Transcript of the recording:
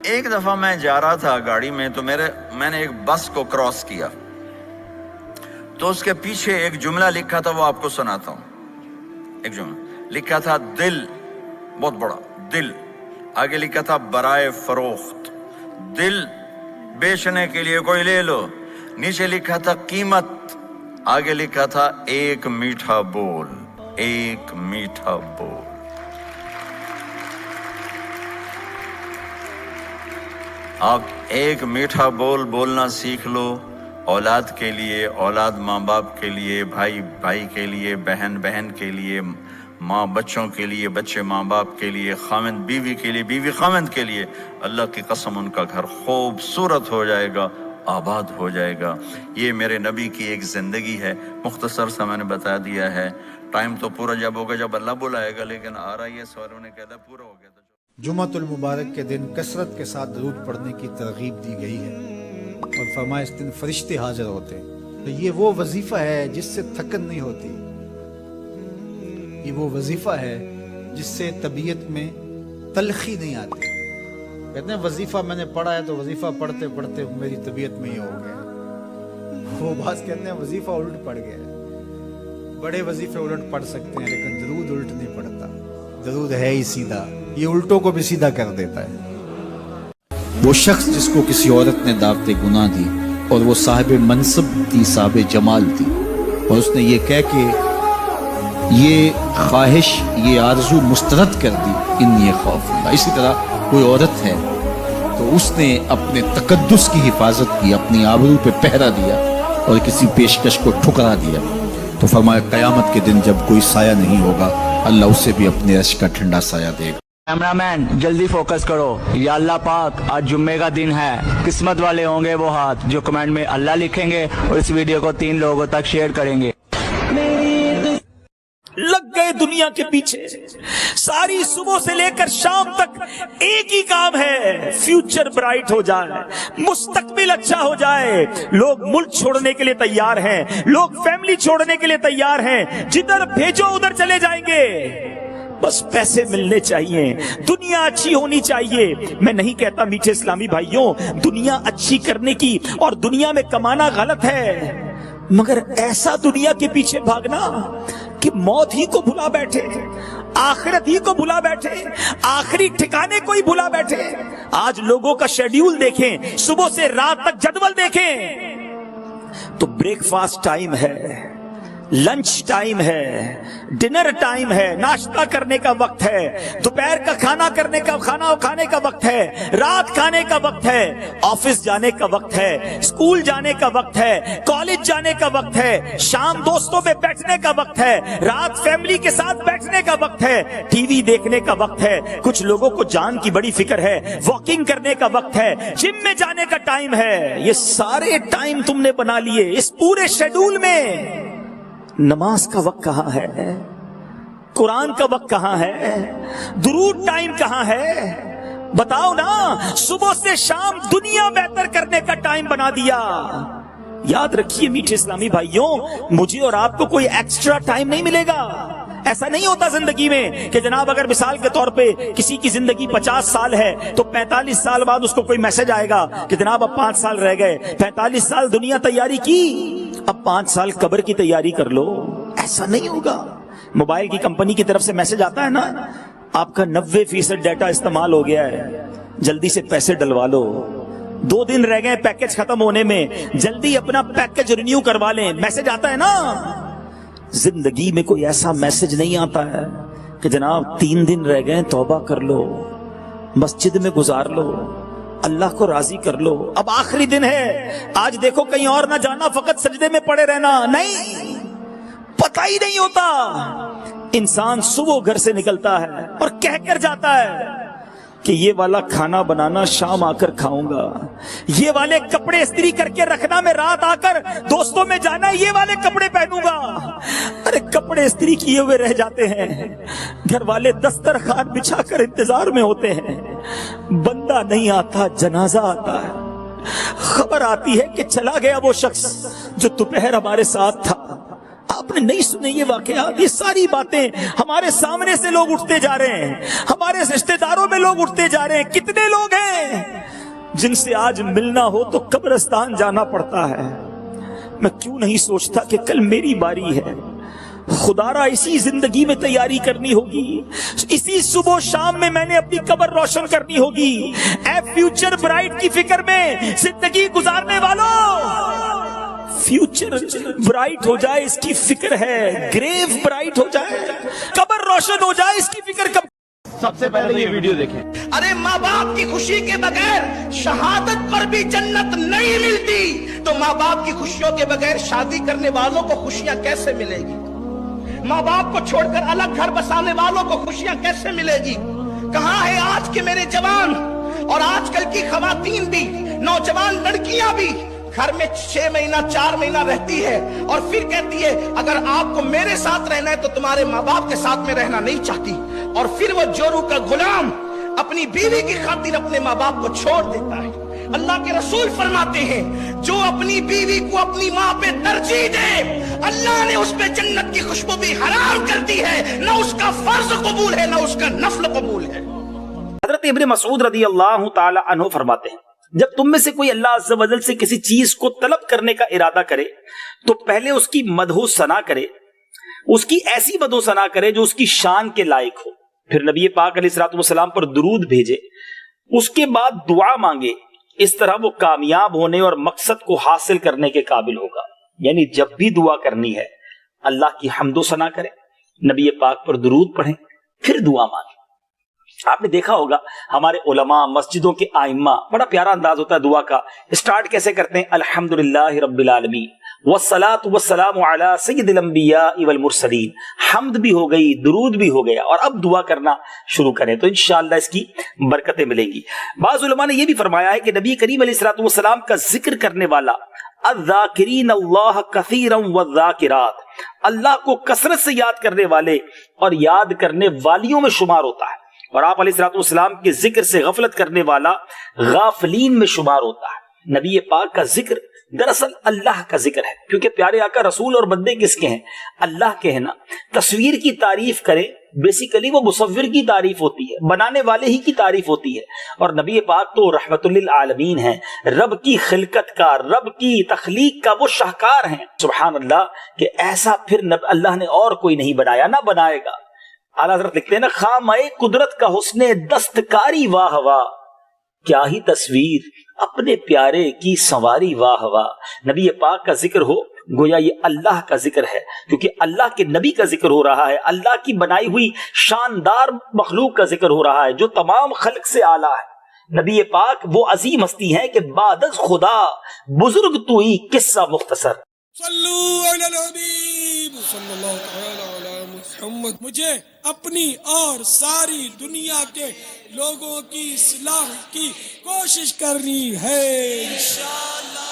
ایک دفعہ میں جا رہا تھا گاڑی میں تو میں نے ایک بس کو کراس کیا تو اس کے پیچھے ایک جملہ لکھا تھا، وہ آپ کو سناتا ہوں۔ ایک جملہ لکھا تھا دل، بہت بڑا دل، آگے لکھا تھا برائے فروخت، دل بیچنے کے لیے کوئی لے لو، نیچے لکھا تھا قیمت، آگے لکھا تھا ایک میٹھا بول، ایک میٹھا بول۔ آپ ایک میٹھا بول بولنا سیکھ لو، اولاد کے لیے، اولاد ماں باپ کے لیے، بھائی بھائی کے لیے، بہن بہن کے لیے، ماں بچوں کے لیے، بچے ماں باپ کے لیے، خاوند بیوی کے لیے، بیوی خاوند کے لیے۔ اللہ کی قسم ان کا گھر خوبصورت ہو جائے گا، آباد ہو جائے گا۔ یہ میرے نبی کی ایک زندگی ہے، مختصر سا میں نے بتا دیا ہے۔ ٹائم تو پورا جب ہوگا جب اللہ بلائے گا، لیکن آ رہا یہ سوالوں نے کہا پورا ہو گیا تو جمعۃ المبارک کے دن کثرت کے ساتھ درود پڑھنے کی ترغیب دی گئی ہے اور فرمایا اس دن فرشتے حاضر ہوتے ہیں۔ تو یہ وہ وظیفہ ہے جس سے تھکن نہیں ہوتی، یہ وہ وظیفہ ہے جس سے طبیعت میں تلخی نہیں آتی۔ کہتے ہیں وظیفہ میں نے پڑھا ہے تو وظیفہ پڑھتے پڑھتے میری طبیعت میں ہی ہو گیا۔ وہ بعض کہتے ہیں وظیفہ الٹ پڑ گیا ہے۔ بڑے وظیفے الٹ پڑھ سکتے ہیں لیکن درود الٹ نہیں پڑھتا، درود ہے ہی سیدھا، یہ الٹوں کو بھی سیدھا کر دیتا ہے۔ وہ شخص جس کو کسی عورت نے دعوت گناہ دی اور وہ صاحب منصب تھی، صاحب جمال تھی، اور اس نے یہ کہہ کہ یہ خواہش، یہ آرزو مسترد کر دی، انی خوف اللہ۔ اسی طرح کوئی عورت ہے تو اس نے اپنے تقدس کی حفاظت کی، اپنی آبرو پہ پہرا دیا اور کسی پیشکش کو ٹھکرا دیا، تو فرمایا قیامت کے دن جب کوئی سایہ نہیں ہوگا، اللہ اسے بھی اپنے عرش کا ٹھنڈا سایہ دے گا۔ کیمرہ مین جلدی فوکس کرو۔ یا اللہ پاک آج جمعے کا دن ہے، قسمت والے ہوں گے وہ ہاتھ جو کمنٹ میں اللہ لکھیں گے اور اس ویڈیو کو 3 لوگوں تک شیئر کریں گے۔ لگ گئے دنیا کے پیچھے، ساری صبح سے لے کر شام تک ایک ہی کام ہے، فیوچر برائٹ ہو جائے، مستقبل اچھا ہو جائے۔ لوگ ملک چھوڑنے کے لیے تیار ہیں، لوگ فیملی چھوڑنے کے لیے تیار ہیں، جدھر بھیجو ادھر چلے جائیں گے، بس پیسے ملنے چاہیے، دنیا اچھی ہونی چاہیے۔ میں نہیں کہتا میٹھے اسلامی بھائیوں دنیا اچھی کرنے کی اور دنیا میں کمانا غلط ہے، مگر ایسا دنیا کے پیچھے بھاگنا کہ موت ہی کو بھلا بیٹھے، آخرت ہی کو بھلا بیٹھے، آخری ٹھکانے کو ہی بھلا بیٹھے۔ آج لوگوں کا شیڈیول دیکھیں، صبح سے رات تک جدول دیکھیں تو بریک فاسٹ ٹائم ہے، لنچ ٹائم ہے، ڈنر ٹائم ہے، ناشتہ کرنے کا وقت ہے، دوپہر کا کھانا کھانے کا وقت ہے، رات کھانے کا وقت ہے، آفس جانے کا وقت ہے، اسکول جانے کا وقت ہے، کالج جانے کا وقت ہے، شام دوستوں پہ بیٹھنے کا وقت ہے، رات فیملی کے ساتھ بیٹھنے کا وقت ہے، ٹی وی دیکھنے کا وقت ہے۔ کچھ لوگوں کو جان کی بڑی فکر ہے، واکنگ کرنے کا وقت ہے، جم میں جانے کا ٹائم ہے۔ یہ سارے ٹائم تم نے بنا لیے، اس پورے شیڈول میں نماز کا وقت کہاں ہے؟ قرآن کا وقت کہاں ہے؟ درود ٹائم کہاں ہے؟ بتاؤ نا، صبح سے شام دنیا بہتر کرنے کا ٹائم بنا دیا۔ یاد رکھیے میٹھے اسلامی بھائیوں، مجھے اور آپ کو کوئی ایکسٹرا ٹائم نہیں ملے گا۔ ایسا نہیں ہوتا زندگی میں کہ جناب اگر مثال کے طور پہ کسی کی زندگی 50 سال ہے تو 45 سال بعد اس کو کوئی میسج آئے گا کہ جناب اب 5 سال رہ گئے، 45 سال دنیا تیاری کی، اب 5 سال قبر کی تیاری کر لو۔ ایسا نہیں ہوگا۔ موبائل کی کمپنی کی طرف سے میسج آتا ہے نا، آپ کا 90% ڈیٹا استعمال ہو گیا ہے، جلدی سے پیسے ڈلوا لو، 2 دن رہ گئے پیکج ختم ہونے میں، جلدی اپنا پیکج رینیو کروا لیں۔ میسج آتا ہے نا۔ زندگی میں کوئی ایسا میسج نہیں آتا ہے کہ جناب 3 دن رہ گئے توبہ کر لو، مسجد میں گزار لو، اللہ کو راضی کر لو، اب آخری دن ہے، آج دیکھو کہیں اور نہ جانا، فقط سجدے میں پڑے رہنا۔ نہیں، پتہ ہی نہیں ہوتا۔ انسان صبح گھر سے نکلتا ہے اور کہہ کر جاتا ہے کہ یہ والا کھانا بنانا شام آ کر کھاؤں گا, یہ والے کپڑے استری کر کے رکھنا میں رات آ کر دوستوں میں جانا یہ والے کپڑے پہنوں گا. ارے کپڑے استری کیے ہوئے رہ جاتے ہیں, گھر والے دسترخوان بچھا کر انتظار میں ہوتے ہیں, بندہ نہیں آتا جنازہ آتا ہے, خبر آتی ہے کہ چلا گیا وہ شخص جو دوپہر ہمارے ساتھ تھا. آپ نے نہیں سنے یہ واقعات؟ یہ ساری باتیں ہمارے سامنے سے لوگ اٹھتے جا رہے ہیں, ہمارے رشتہ داروں میں لوگ اٹھتے جا رہے ہیں. کتنے لوگ ہیں جن سے آج ملنا ہو تو قبرستان جانا پڑتا ہے. میں کیوں نہیں سوچتا کہ کل میری باری ہے, خدا را اسی زندگی میں تیاری کرنی ہوگی, اسی صبح شام میں نے اپنی قبر روشن کرنی ہوگی. اے فیوچر برائٹ کی فکر میں زندگی گزارنے والوں, فیوچر برائٹ ہو جائے اس کی فکر ہے, گریو برائٹ ہو جائے, قبر روشن ہو جائے اس کی فکر کب. سب سے پہلے یہ ویڈیو دیکھیں. ارے ماں باپ کی خوشی کے بغیر شہادت پر بھی جنت نہیں ملتی, تو ماں باپ کی خوشیوں کے بغیر شادی کرنے والوں کو خوشیاں کیسے ملے گی؟ ماں باپ کو چھوڑ کر الگ گھر بسانے والوں کو خوشیاں کیسے ملے گی؟ کہاں ہے آج کے میرے جوان اور آج کل کی خواتین بھی, نوجوان لڑکیاں بھی گھر میں 6 مہینہ 4 مہینہ رہتی ہے اور پھر کہتی ہے اگر آپ کو میرے ساتھ رہنا ہے تو تمہارے ماں باپ کے ساتھ میں رہنا نہیں چاہتی, اور پھر وہ جورو کا غلام اپنی بیوی کی خاطر اپنے ماں باپ کو چھوڑ دیتا ہے. اللہ کے رسول فرماتے ہیں جو اپنی بیوی کو اپنی ماں پہ ترجیح دے اللہ نے اس پہ جنت کی خوشبو بھی حرام کر دی ہے, نہ اس کا فرض قبول ہے نہ اس کا نفل قبول ہے. حضرت ابن مسعود رضی اللہ تعالی عنہ فرماتے ہیں جب تم میں سے کوئی اللہ عز و جل سے کسی چیز کو طلب کرنے کا ارادہ کرے تو پہلے اس کی مدح و ثنا کرے, اس کی ایسی مدح و ثنا کرے جو اس کی شان کے لائق ہو, پھر نبی پاک علیہ الصلوۃ والسلام پر درود بھیجے, اس کے بعد دعا مانگے. اس طرح وہ کامیاب ہونے اور مقصد کو حاصل کرنے کے قابل ہوگا. یعنی جب بھی دعا کرنی ہے اللہ کی حمد و ثنا کریں, نبی پاک پر درود پڑھیں, پھر دعا مانگیں. آپ نے دیکھا ہوگا ہمارے علماء مسجدوں کے ائمہ بڑا پیارا انداز ہوتا ہے دعا کا. اسٹارٹ کیسے کرتے ہیں؟ الحمدللہ رب العالمین والصلاۃ والسلام علی سید الانبیاء والمرسلین. حمد بھی ہو گئی, درود بھی ہو گیا, اور اب دعا کرنا شروع کریں تو انشاءاللہ اس کی برکتیں ملیں گی. بعض علماء نے یہ بھی فرمایا ہے کہ نبی کریم علیہ الصلوۃ والسلام کا ذکر کرنے والا الذاکرین اللہ کثیرا والذاکرات, اللہ کو کثرت سے یاد کرنے والے اور یاد کرنے والیوں میں شمار ہوتا ہے, اور آپ علیہ الصلوۃ والسلام کے ذکر سے غفلت کرنے والا غافلین میں شمار ہوتا ہے. نبی پاک کا ذکر دراصل اللہ کا ذکر ہے, کیونکہ پیارے آقا رسول اور بندے کس کے ہیں؟ اللہ کے ہیں نا. تصویر کی تعریف کرے بیسیکلی وہ مصور کی تعریف ہوتی ہے, بنانے والے ہی کی تعریف ہوتی ہے, اور نبی پاک تو رحمت للعالمین ہیں, رب کی خلقت کا, رب کی تخلیق کا وہ شاہکار ہیں. سبحان اللہ کہ ایسا پھر اللہ نے اور کوئی نہیں بنایا, نہ بنائے گا. اعلیٰ حضرت لکھتے ہیں نا, خامہ قدرت کا حسن دستکاری واہ واہ, کیا ہی تصویر اپنے پیارے کی سنواری واہ واہ. نبی پاک کا ذکر ہو گویا یہ اللہ کا ذکر ہے, کیونکہ اللہ کے نبی کا ذکر ہو رہا ہے, اللہ کی بنائی ہوئی شاندار مخلوق کا ذکر ہو رہا ہے جو تمام خلق سے اعلیٰ ہے. نبی پاک وہ عظیم ہستی ہے کہ بعد از خدا بزرگ تو ہی قصہ مختصر. صلو علی الحبیب صلی اللہ تعالی علی محمد. مجھے اپنی اور ساری دنیا کے لوگوں کی اصلاح کی کوشش کرنی ہے انشاءاللہ.